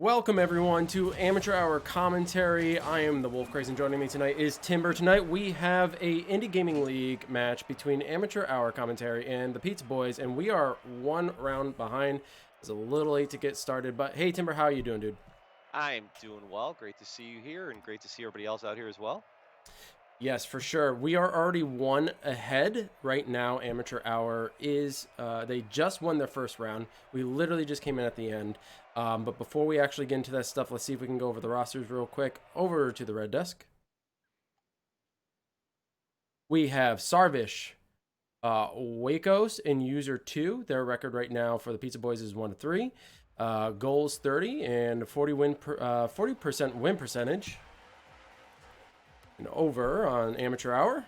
Welcome everyone to Amateur Hour Commentary. I am the Wolf Craze, and joining me tonight is Timber. Tonight we have a Indie Gaming League match between Amateur Hour Commentary and the Pizza Boys, and we are one round behind. It's a little late to get started, but hey Timber, how are you doing, dude? I'm doing well. Great to see you here, and great to see everybody else out here as well. Yes, for sure. We are already one ahead right now. Amateur Hour is, they just won their first round. We literally just came in at the end. But before we actually get into that stuff, let's see if we can go over the rosters real quick. Over to the red desk. We have Sarvish, Wacos in user 2. Their record right now for the Pizza Boys is 1-3. Goals 30 and 40% win percentage. And over on Amateur Hour.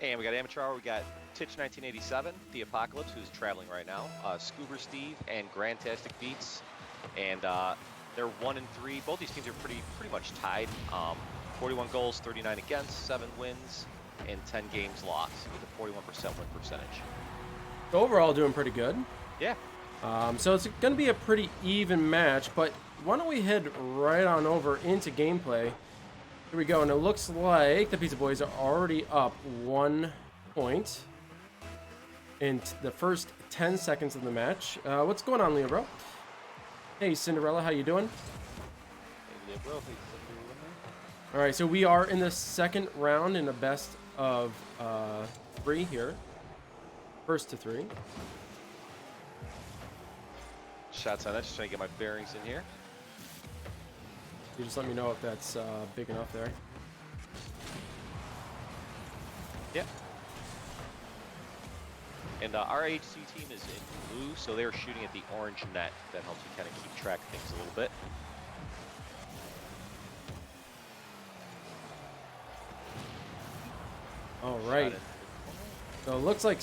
And we got Amateur Hour. We got Titch 1987, The Apocalypse, who's traveling right now. Scuba Steve and Grandtastic Beats, and they're 1-3. Both these teams are pretty much tied. 41 goals, 39 against, 7 wins, and 10 games lost with a 41% win percentage. Overall, doing pretty good. Yeah. So it's going to be a pretty even match, but why don't we head right on over into gameplay. Here we go, and it looks like the Pizza Boys are already up 1 point in the first 10 seconds of the match. What's going on, Leo, bro? Hey, Cinderella, how you doing? Hey, Leo, bro. Hey, Cinderella. All right, so we are in the second round in a best of 3 here. First to 3. Shots on that. Just trying to get my bearings in here. You just let me know if that's big enough there. Yeah. And our AHC team is in blue, so they're shooting at the orange net. That helps you kind of keep track of things a little bit. All right. So it looks like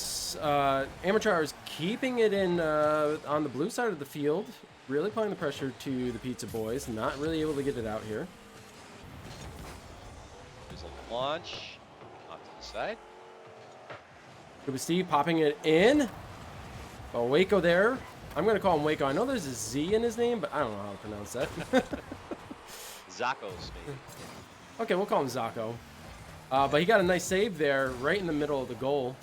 Amateur Hour is keeping it in on the blue side of the field. Really applying the pressure to the Pizza Boys. Not really able to get it out here. There's a launch off to the side. It was Steve popping it in. Oh, Waco there. I'm going to call him Waco. I know there's a Z in his name, but I don't know how to pronounce that. Zako's maybe. Okay, we'll call him Zako. But he got a nice save there right in the middle of the goal.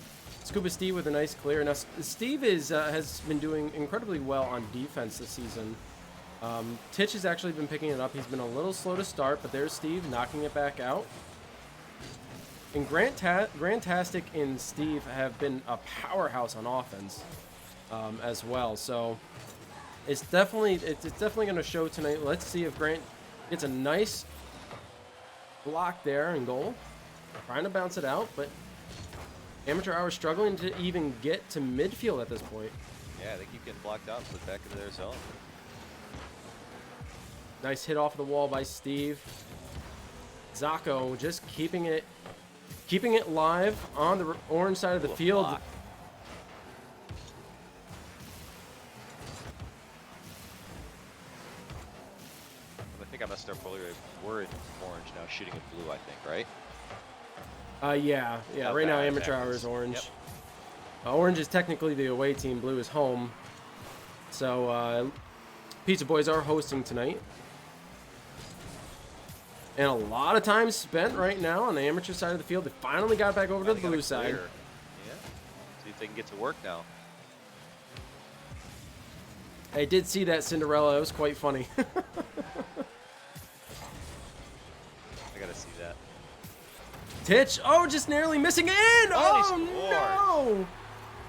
Scuba Steve with a nice clear. Now, Steve has been doing incredibly well on defense this season. Titch has actually been picking it up. He's been a little slow to start, but there's Steve knocking it back out. And Grandtastic and Steve have been a powerhouse on offense as well. So it's definitely going to show tonight. Let's see if Grant gets a nice block there and goal. Trying to bounce it out, but Amateur Hour struggling to even get to midfield at this point. Yeah, they keep getting blocked out, put back into their zone. Nice hit off the wall by Steve. Zako just keeping it live on the orange side of the field. Block. I think I messed up earlier. We're in orange now, shooting in blue, I think, right? Yeah. Okay, Right now, Amateur Hour is orange. Yep. Orange is technically the away team. Blue is home. So, Pizza Boys are hosting tonight. And a lot of time spent right now on the amateur side of the field. They finally got back over to the blue side. Yeah. See if they can get to work now. I did see that, Cinderella. It was quite funny. I gotta see that. Titch, just narrowly missing in. Oh,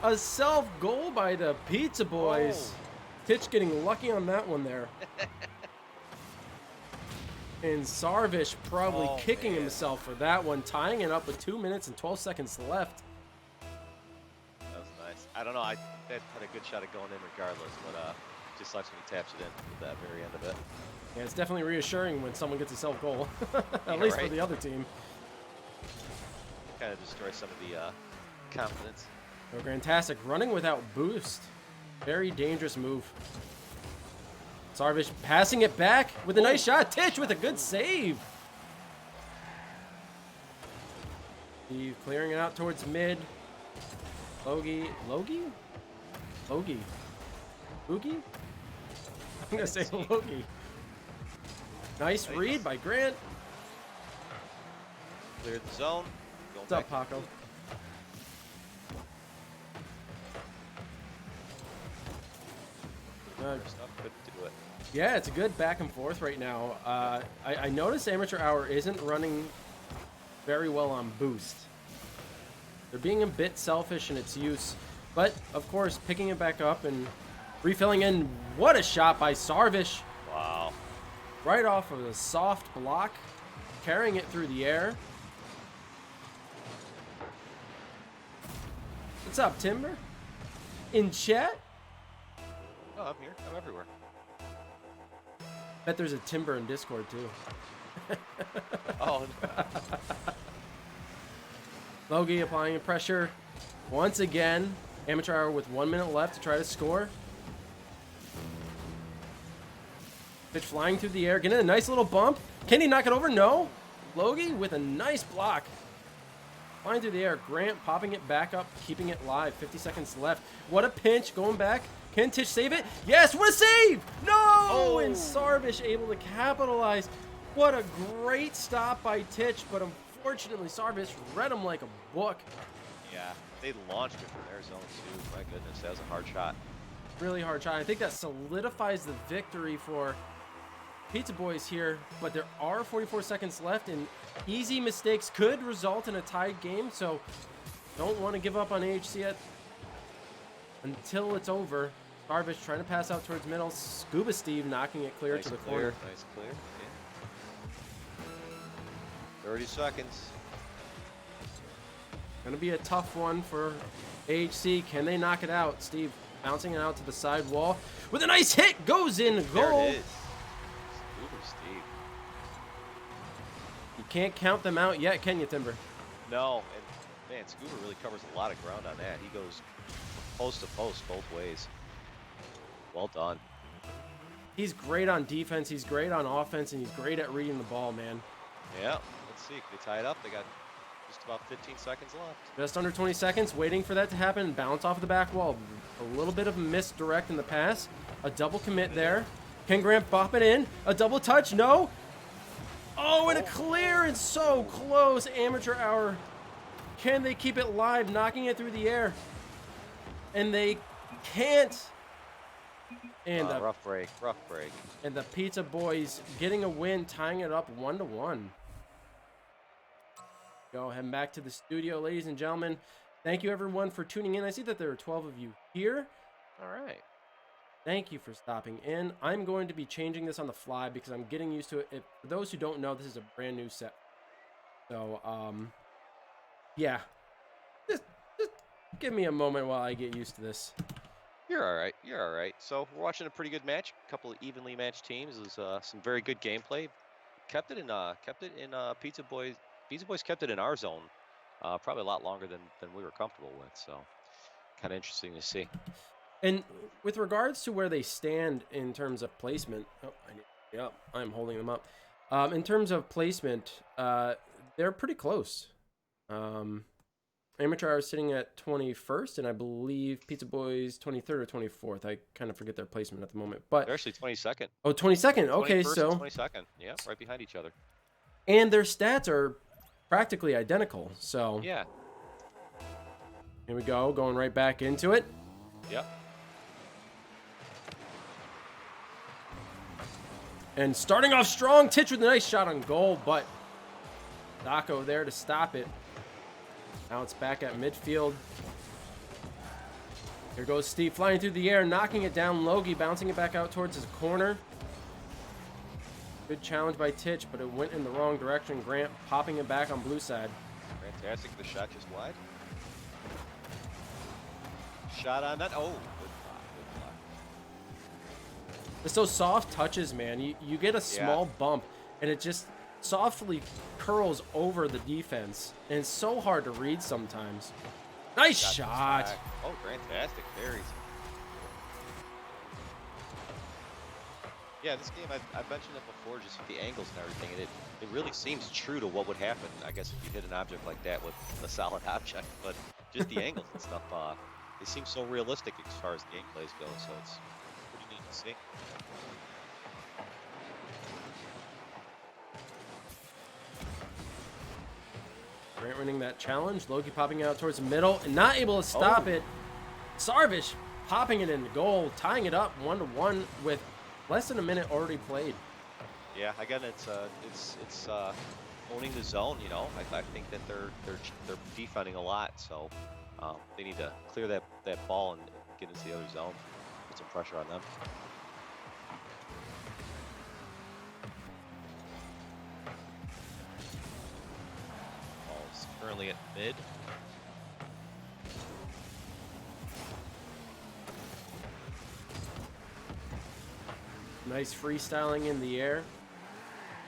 no! A self goal by the Pizza Boys. Titch getting lucky on that one there. And Sarvish probably kicking himself for that one, tying it up with 2 minutes and 12 seconds left. That was nice. I don't know. I had a good shot at going in regardless, but just sucks when he taps it in at that very end of it. Yeah, it's definitely reassuring when someone gets a self goal, at least for the other team. Kind of destroys some of the confidence. Oh, Grandtastic running without boost. Very dangerous move. Sarvish passing it back with a nice shot. Titch with a good save. Steve clearing it out towards mid. Logie? Boogie? gonna say Loki. Nice read by Grant. Cleared the zone. What's up, Paco? Couldn't do it. Yeah, it's a good back and forth right now. I noticed Amateur Hour isn't running very well on boost. They're being a bit selfish in its use, but of course picking it back up and refilling in. What a shot by Sarvish. Wow. Right off of a soft block, carrying it through the air. What's up, Timber? In chat? Oh, I'm here. I'm everywhere. Bet there's a Timber in Discord too. Oh. Logie applying pressure once again. Amateur Hour with 1 minute left to try to score. Pitch flying through the air, getting a nice little bump. Can he knock it over? No. Logie with a nice block. Flying through the air. Grant popping it back up, keeping it live. 50 seconds left. What a pinch. Going back. Can Titch save it? Yes, what a save! No! Oh, and Sarvish able to capitalize. What a great stop by Titch, but unfortunately Sarvish read him like a book. Yeah, they launched it from their zone too. My goodness, that was a hard shot. Really hard shot. I think that solidifies the victory for Pizza Boys here, but there are 44 seconds left, and easy mistakes could result in a tied game, so don't want to give up on AHC yet until it's over. Sarvish trying to pass out towards middle. Scuba Steve knocking it clear to the corner. Nice clear. Yeah. 30 seconds. Going to be a tough one for AHC. Can they knock it out? Steve bouncing it out to the side wall with a nice hit. Goes in. Goal. There it is. Scuba Steve. You can't count them out yet, can you, Timber? No. And man, Scuba really covers a lot of ground on that. He goes post to post both ways. Well done. He's great on defense. He's great on offense, and he's great at reading the ball, man. Yeah. Let's see. Can they tie it up? They got just about 15 seconds left. Just under 20 seconds, waiting for that to happen. Bounce off of the back wall. A little bit of a misdirect in the pass. A double commit there. Can Grant bop it in? A double touch? No. Oh, and a clear, and so close. Amateur Hour. Can they keep it live, knocking it through the air? And they can't. And rough break. And the Pizza Boys getting a win, tying it up 1-1. Go heading back to the studio, ladies and gentlemen. Thank you everyone for tuning in. I see that there are 12 of you here. All right. Thank you for stopping in. I'm going to be changing this on the fly because I'm getting used to it. For those who don't know, this is a brand new set. So, yeah. Just give me a moment while I get used to this. You're all right. You're all right. So we're watching a pretty good match. A couple of evenly matched teams. It was some very good gameplay. Kept it in Pizza Boys. Pizza Boys kept it in our zone. Probably a lot longer than we were comfortable with. So kind of interesting to see. And with regards to where they stand in terms of placement, I'm holding them up. In terms of placement, they're pretty close. Amateur Hour is sitting at 21st, and I believe Pizza Boys 23rd or 24th. I kind of forget their placement at the moment. But they're actually 22nd. Oh, 22nd. Okay, so 22nd. Yeah, right behind each other. And their stats are practically identical. So yeah. Here we go, going right back into it. Yep. And starting off strong, Titch with a nice shot on goal, but Daco there to stop it. Now it's back at midfield. Here goes Steve flying through the air, knocking it down. Logie bouncing it back out towards his corner. Good challenge by Titch, but it went in the wrong direction. Grant popping it back on blue side. Fantastic. The shot just wide. Shot on that. Oh, good block. Good block. It's those soft touches, man. You get a small bump, and it just softly curls over the defense, and it's so hard to read sometimes. Nice shot. Oh, fantastic. Very. Yeah, this game, I've mentioned it before, just with the angles and everything, and it really seems true to what would happen, I guess, if you hit an object like that with a solid object, but just the angles and stuff, they seem so realistic as far as the gameplays go, so it's pretty neat. See. Grant winning that challenge. Loki popping out towards the middle and not able to stop it. Sarvish popping it into goal, tying it up 1-1 with less than a minute already played. Yeah, again, it's owning the zone. You know, I think that they're defending a lot, so they need to clear that ball and get into the other zone, put some pressure on them. Ball's currently at mid. Nice freestyling in the air.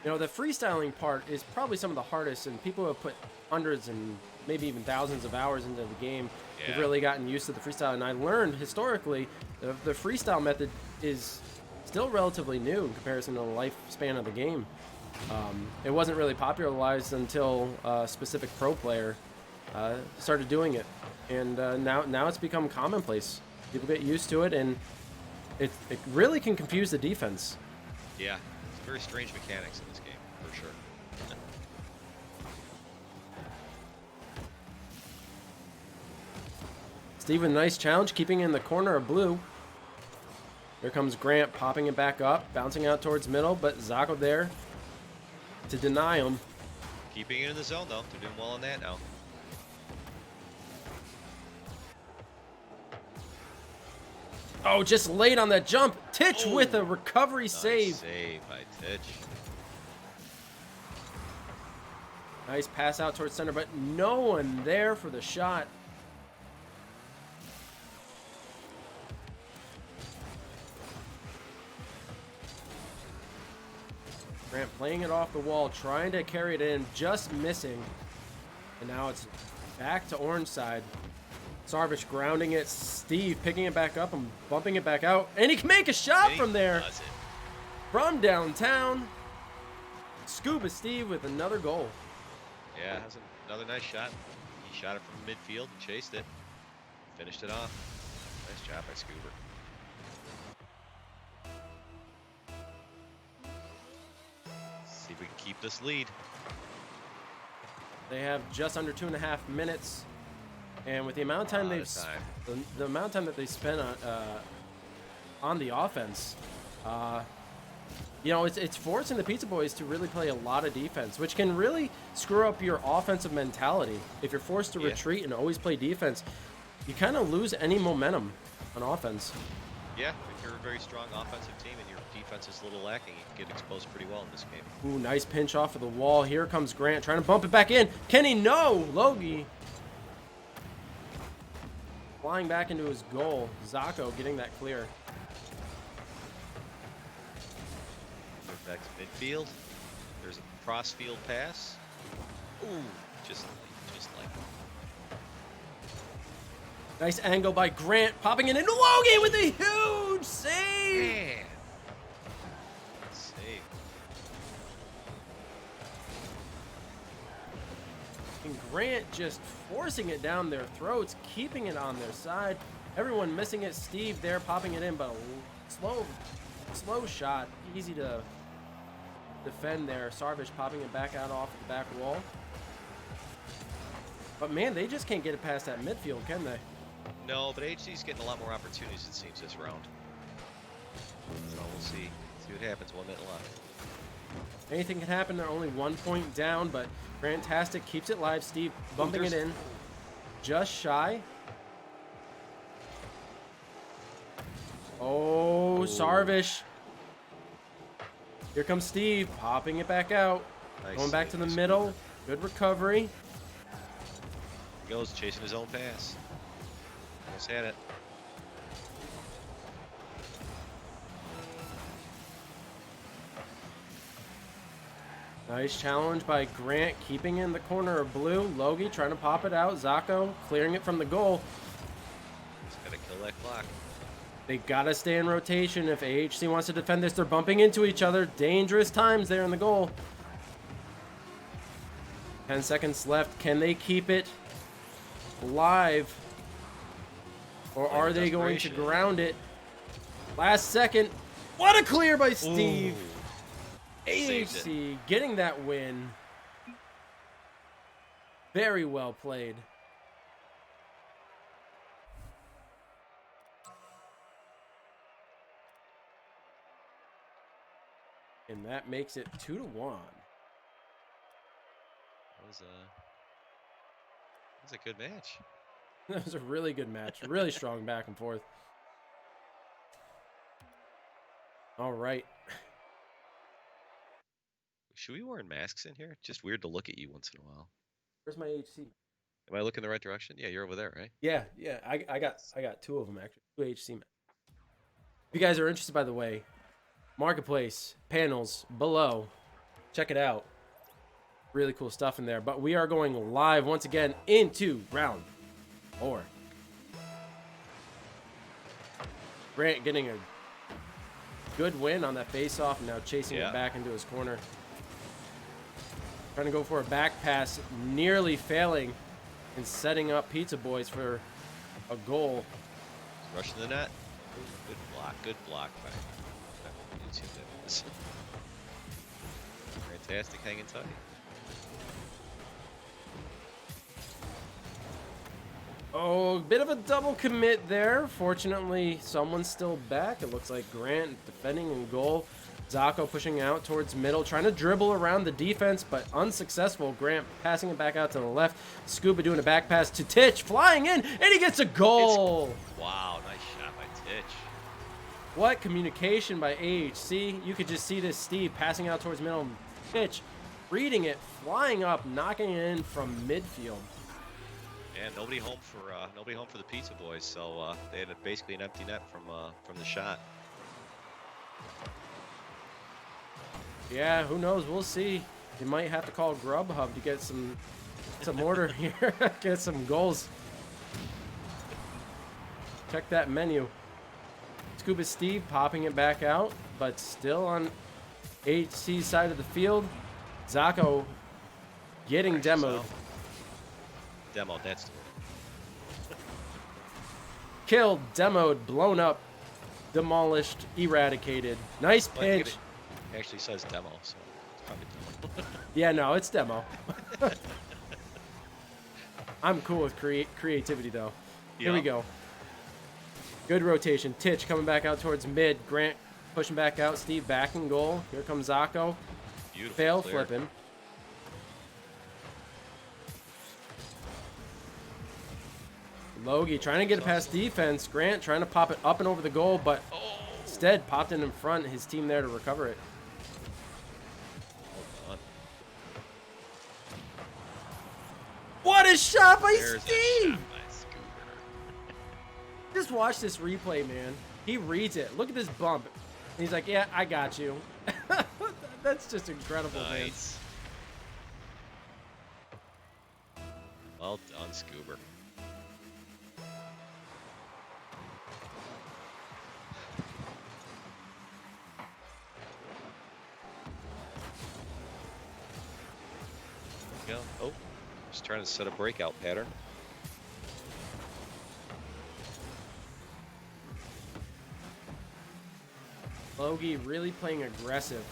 You know, the freestyling part is probably some of the hardest, and people have put hundreds and maybe even thousands of hours into the game. Yeah. They've really gotten used to the freestyle, and I learned historically the freestyle method is still relatively new in comparison to the lifespan of the game. It wasn't really popularized until a specific pro player started doing it, and now it's become commonplace. People get used to it, and it really can confuse the defense. Yeah, it's very strange mechanics in this game, for sure. Steve with a nice challenge, keeping in the corner of blue. Here comes Grant, popping it back up, bouncing out towards middle, but Zacho there to deny him. Keeping it in the zone, though. They're doing well on that now. Oh, just late on that jump. Titch with a recovery save. Save by Titch. Nice pass out towards center, but no one there for the shot. Grant playing it off the wall, trying to carry it in, just missing. And now it's back to orange side. Sarvish grounding it. Steve picking it back up and bumping it back out. And he can make a shot from there. From downtown. Scuba Steve with another goal. Yeah, has another nice shot. He shot it from midfield and chased it. Finished it off. Nice job by Scuba. See if we can keep this lead. They have just under 2.5 minutes. And with the amount of time the amount of time that they spent on the offense, you know, it's forcing the Pizza Boys to really play a lot of defense, which can really screw up your offensive mentality. If you're forced to retreat and always play defense, you kind of lose any momentum on offense. Yeah, if you're a very strong offensive team and your defense is a little lacking, you can get exposed pretty well in this game. Ooh, nice pinch off of the wall. Here comes Grant trying to bump it back in. Can he? No! Logie flying back into his goal. Zacho getting that clear. Back to midfield. There's a cross-field pass. Ooh, just like. Nice angle by Grant, popping it into Logie with a huge save. Man. Save. And Grant just forcing it down their throats, keeping it on their side. Everyone missing it. Steve there popping it in, but a slow shot. Easy to defend there. Sarvish popping it back out off the back wall. But man, they just can't get it past that midfield, can they? No, but AHC's getting a lot more opportunities, it seems, this round. So we'll see what happens. 1 minute left. Anything can happen. They're only 1 point down, but Grantastic keeps it live. Steve bumping it in. Just shy. Oh, Sarvish. Here comes Steve, popping it back out. Nice Going back save, to the nice middle. save. Good recovery. He goes, chasing his own pass. Almost had it. Nice challenge by Grant, keeping in the corner of blue. Logie trying to pop it out. Zacho clearing it from the goal. Just gotta kill that clock. They gotta stay in rotation if AHC wants to defend this. They're bumping into each other. Dangerous times there in the goal. 10 seconds left. Can they keep it live? Or are they going to ground it? Last second. What a clear by Steve. Ooh, saved AHC getting that win. Very well played. And that makes it 2-1. That was a good match. That was a really good match. Really strong back and forth. All right. Should we be wearing masks in here? Just weird to look at you once in a while. Where's my AHC? Am I looking the right direction? Yeah, you're over there, right? Yeah. I got 2 of them actually. 2 AHC matches. If you guys are interested, by the way, Marketplace panels below. Check it out. Really cool stuff in there. But we are going live once again into round 4. Grant getting a good win on that face-off, now chasing it back into his corner. Trying to go for a back pass, nearly failing, and setting up Pizza Boys for a goal. Rushing the net. Good block by YouTube. Fantastic, hanging tight. Oh, a bit of a double commit there. Fortunately, someone's still back. It looks like Grant defending in goal. Zacho pushing out towards middle, trying to dribble around the defense, but unsuccessful. Grant passing it back out to the left. Scuba doing a back pass to Titch, flying in, and he gets a goal. Wow, nice shot by Titch. What communication by AHC. You could just see this Steve passing out towards middle. Titch reading it, flying up, knocking it in from midfield. And nobody home for the Pizza Boys, so they had basically an empty net from the shot. Yeah, who knows? We'll see. You might have to call Grubhub to get some order here, get some goals. Check that menu. Scuba Steve popping it back out, but still on HC's side of the field. Zacho getting demoed. Demo, that's the word. Killed, demoed, blown up, demolished, eradicated. Nice pinch. It actually says demo, so it's probably demo. Yeah, no, it's demo. I'm cool with creativity, though. Here we go. Good rotation. Titch coming back out towards mid. Grant pushing back out. Steve back in goal. Here comes Zacho. Beautiful. Fail clear. flipping. Logie trying to get it past defense. Grant trying to pop it up and over the goal, but instead popped it in front. His team there to recover it. Hold on. What a shot by There's Steve! a shot by Scooter. Just watch this replay, man. He reads it. Look at this bump. And he's like, yeah, I got you. That's just incredible, Nice. Well done, Scoober. Go. Oh, just trying to set a breakout pattern. Logie really playing aggressive.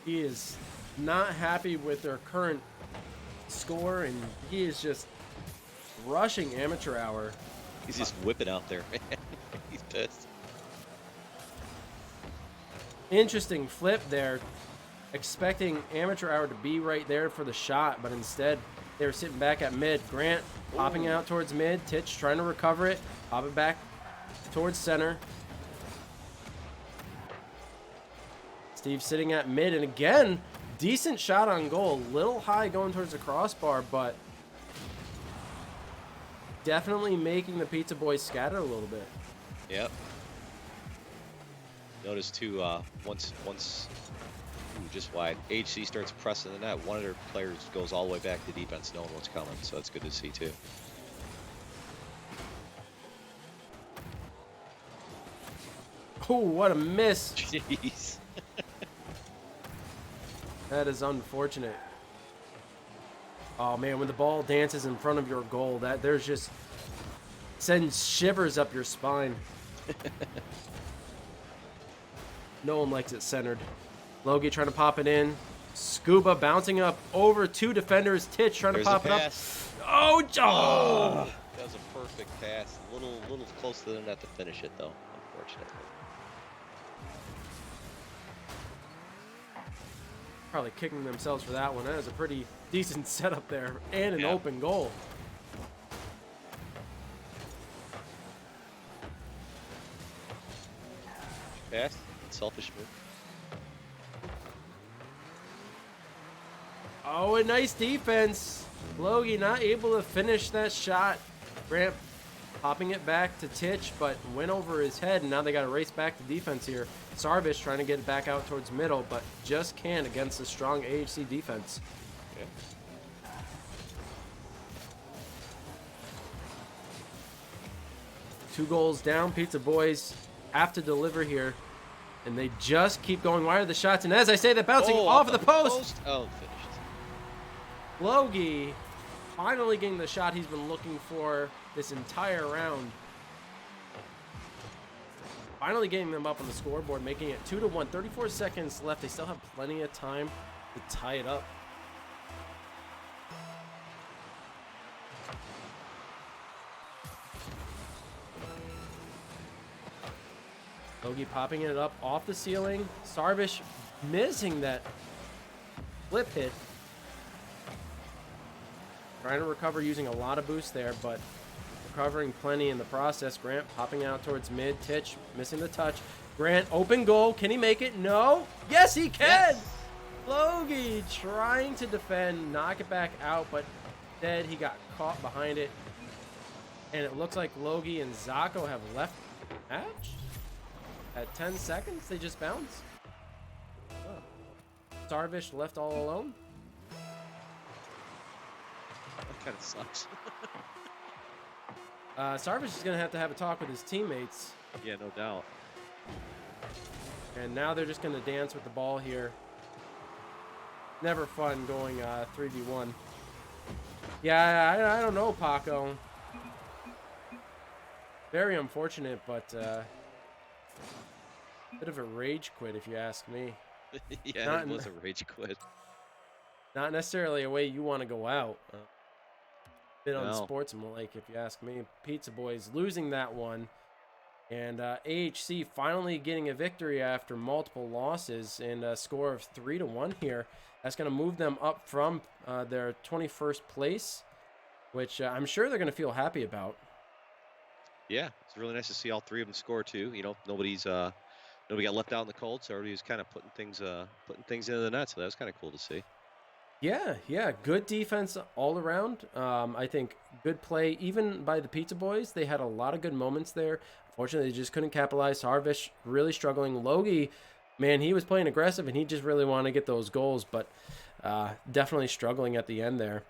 He is not happy with their current score, and he is just rushing Amateur Hour. He's just whipping out there, man. He's pissed. Interesting flip there. Expecting Amateur Hour to be right there for the shot, but instead they were sitting back at mid. Grant popping out towards mid. Titch trying to recover it. Pop it back towards center. Steve sitting at mid, and again, decent shot on goal. Little high going towards the crossbar, but definitely making the Pizza Boys scatter a little bit. Yep. Notice too, once just wide, AHC starts pressing the net, one of their players goes all the way back to defense knowing what's coming, so that's good to see too. Oh, what a miss. Jeez. That is unfortunate. Oh man, when the ball dances in front of your goal, that there's just sends shivers up your spine. No one likes it centered. Logie trying to pop it in. Scuba bouncing up over 2 defenders. Titch trying to pop it up. Oh, that was a perfect pass. A little close to the net to finish it, though, unfortunately. Probably kicking themselves for that one. That was a pretty decent setup there and an open goal. Pass. Selfish move. Oh, a nice defense. Logie not able to finish that shot. Grant popping it back to Titch, but went over his head, and now they got to race back to defense here. Sarvish trying to get it back out towards middle, but just can't against a strong AHC defense. Yeah. 2 goals down. Pizza Boys have to deliver here, and they just keep going wide of the shots. And as I say, they're bouncing off of the post. Oh, finished. Logie finally getting the shot he's been looking for this entire round. Finally getting them up on the scoreboard, making it 2-1. 34 seconds left. They still have plenty of time to tie it up. Logie popping it up off the ceiling. Sarvish missing that flip hit. Trying to recover using a lot of boost there, but recovering plenty in the process. Grant popping out towards mid. Titch missing the touch. Grant, open goal. Can he make it? No. Yes, he can. Yes. Logie trying to defend, knock it back out, but instead he got caught behind it. And it looks like Logie and Zacho have left the match. At 10 seconds, they just bounced. Oh. Sarvish left all alone. That kind of sucks. Sarvish is going to have a talk with his teammates. Yeah, no doubt. And now they're just going to dance with the ball here. Never fun going 3v1. Yeah, I don't know, Paco. Very unfortunate, but bit of a rage quit, if you ask me. Yeah, it was a rage quit. Not necessarily a way you want to go out. Bit unsportsmanlike, if you ask me. Pizza Boys losing that one. And AHC finally getting a victory after multiple losses and a score of 3-1 here. That's going to move them up from their 21st place, which I'm sure they're going to feel happy about. Yeah, it's really nice to see all 3 of them score too. You know, nobody got left out in the cold, so everybody was kind of putting things into the net. So that was kind of cool to see. Yeah, good defense all around. I think good play, even by the Pizza Boys. They had a lot of good moments there. Unfortunately, they just couldn't capitalize. Harvish really struggling. Logie, man, he was playing aggressive, and he just really wanted to get those goals, but definitely struggling at the end there.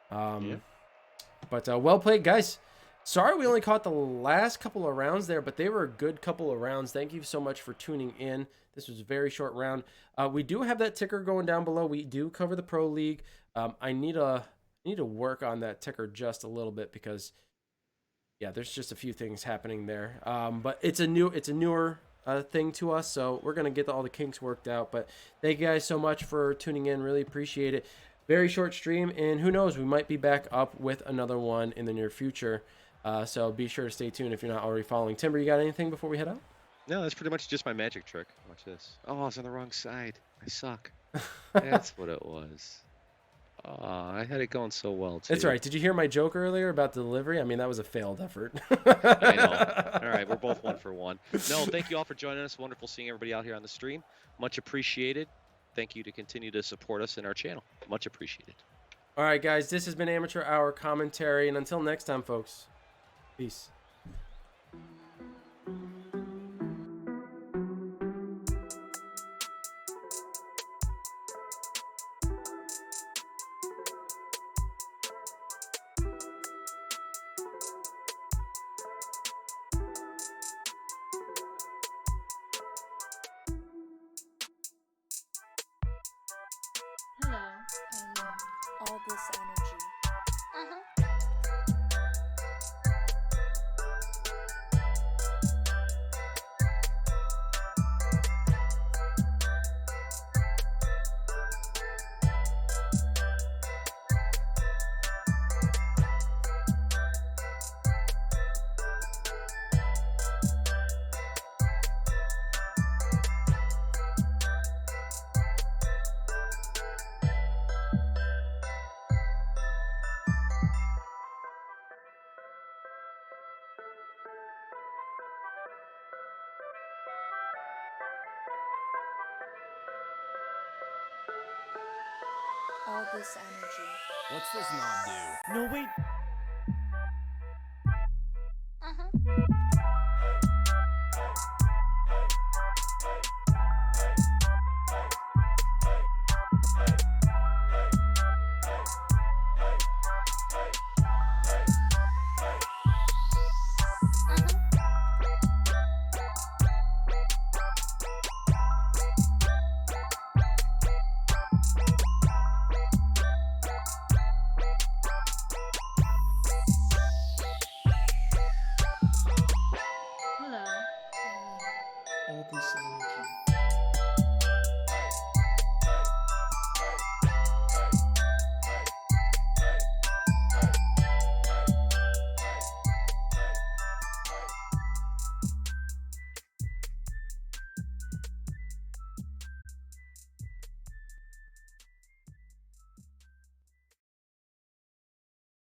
But well played, guys. Sorry we only caught the last couple of rounds there, but they were a good couple of rounds. Thank you so much for tuning in. This was a very short round. We do have that ticker going down below. We do cover the Pro League. I need to work on that ticker just a little bit because, yeah, there's just a few things happening there. But it's a newer thing to us, so we're gonna get all the kinks worked out. But thank you guys so much for tuning in. Really appreciate it. Very short stream, and who knows, we might be back up with another one in the near future. So be sure to stay tuned if you're not already following. Timber, you got anything before we head out? No, that's pretty much just my magic trick. Watch this. Oh, I was on the wrong side. I suck. That's what it was. I had it going so well, too. That's right. Did you hear my joke earlier about the delivery? I mean, that was a failed effort. I know. All right, we're both 1 for 1. No, thank you all for joining us. Wonderful seeing everybody out here on the stream. Much appreciated. Thank you to continue to support us in our channel. Much appreciated. All right, guys. This has been Amateur Hour Commentary. And until next time, folks, peace. Hello, and all this energy. this energy. What's this knob do? No, wait. Uh-huh.